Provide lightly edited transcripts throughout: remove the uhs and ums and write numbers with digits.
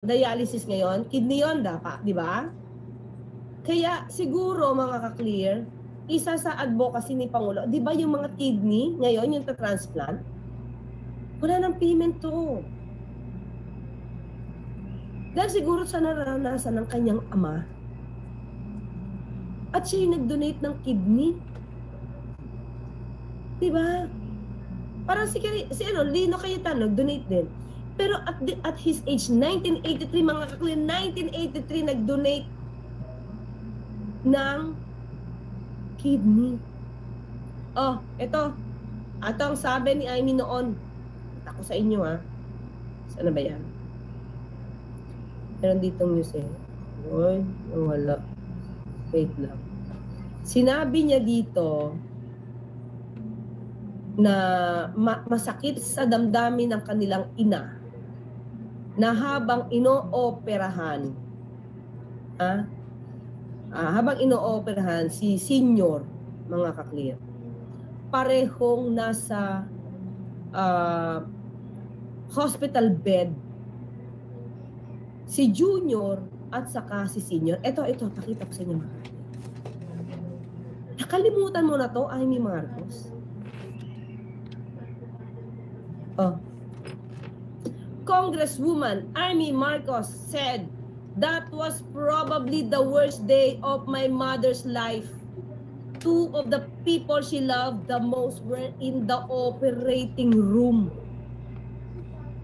dialysis ngayon, kidney yun dapat, di ba? Kaya siguro mga ka-clear, isa sa advocacy ni Pangulo, di ba yung mga kidney ngayon, yung transplant, wala nang payment to. Dahil siguro sa naranasan ng kanyang ama, at siya yung nag-donate ng kidney. Di ba? Parang si Lino Cayetano, nag-donate din. Pero at his age, 1983, mga kakli, 1983, nag-donate ng kidney. Oh, ito. Ito ang sabi ni Amy noon. Ako sa inyo, ha. Saan na ba yan? Meron ditong news eh. Uy, wala. Wait lang. Sinabi niya dito na masakit sa damdamin ng kanilang ina na habang inooperahan si senior, mga ka-clear, parehong nasa hospital bed si junior at saka si senior. Ito, pakita ko sa inyo. Nakalimutan mo na to, Amy Marcos. Oh. Congresswoman Amy Marcos said, "That was probably the worst day of my mother's life. Two of the people she loved the most were in the operating room."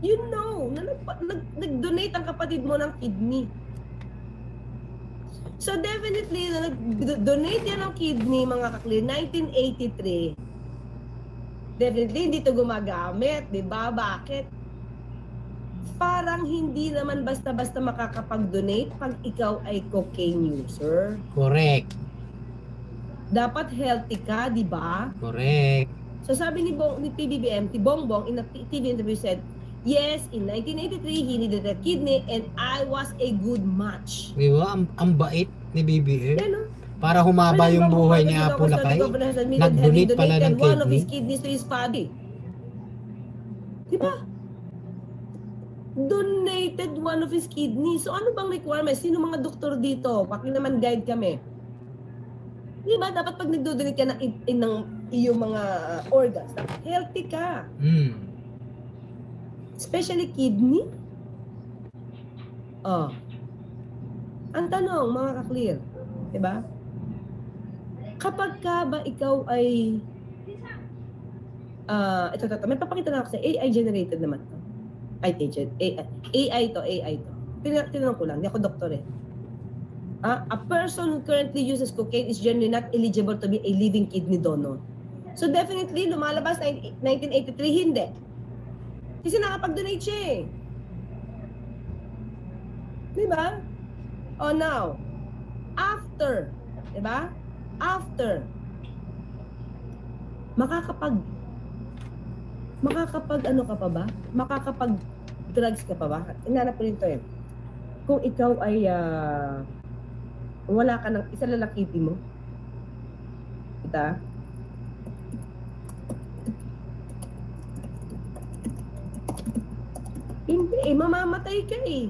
You know, nag-donate ang kapatid mo ng kidney. So definitely, nag-donate yan ng kidney, mga kakli, 1983. Definitely, hindi ito gumagamit, di ba? Bakit? Parang hindi naman basta-basta makakapag-donate pag ikaw ay cocaine user. Correct. Dapat healthy ka, di ba? Correct. So sabi ni PBBM, Bongbong, in a TV interview said, "Yes, in 1983, he needed a kidney and I was a good match." Di ba? Ang bait ni BBM. Yan, no? Para humaba yung buhay ni Apo Lakay. Nag-donate pala ng one of kidney. his kidneys to his body. Di ba? Donated one of his kidneys. So ano bang requirements? Sino mga doktor dito? Paki naman guide kami. Di ba? Dapat pag nagdodonate ka ng iyong mga organs, healthy ka. Especially kidney. Oh. Ang tanong, mga ka-clear, di ba? Kapag ka ba ikaw ay ito, may papakita na ako sa AI generated naman to. AI to. Tinanong ko lang, hindi ako doktor eh. A person who currently uses cocaine is generally not eligible to be a living kidney donor. So definitely, lumalabas 1983, hindi. Kasi nakapag-donate siya eh. Diba? Oh, now, after, diba? After, makakapag ano ka pa ba? Makakapag drugs ka pa ba? Inanap ko rin to eh. Kung ikaw ay wala ka ng isa lalakiti mo. Kita? Hindi eh, mamamatay ka eh.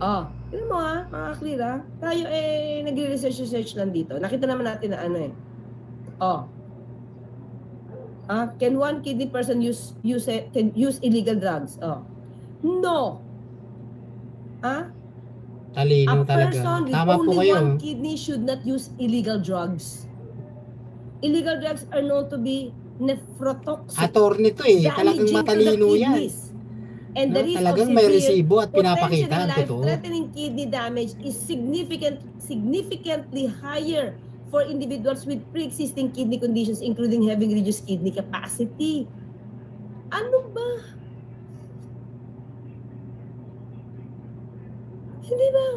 Oh, yun mo mga clear tayo eh, nagre-research lang dito. Nakita naman natin na ano eh. Oh. Can one kidney person use illegal drugs? Oh. No. Talino A talaga. person with Tama po only kayo. one kidney should not use illegal drugs. Illegal drugs are known to be nephrotoxic. Attorney to eh. Talagang matalino yan. And the risk talagang of may severe, resibo at pinapakita. life-threatening kidney damage is significantly higher for individuals with pre-existing kidney conditions, including having reduced kidney capacity. Ano ba? Hindi ba?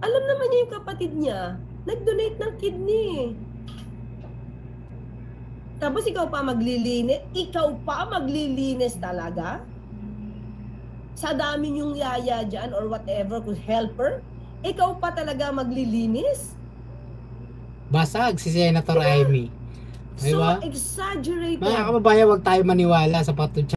Alam naman niya yung kapatid niya, nag-donate ng kidney. Tapos ikaw pa maglilinis? Ikaw pa maglilinis talaga? Sa dami yung yaya dyan or whatever, kung helper? Ikaw pa talaga maglilinis? Basag si Senator Amy. Diba? So exaggerated. Mga kababayan, huwag tayo maniwala sa patutsa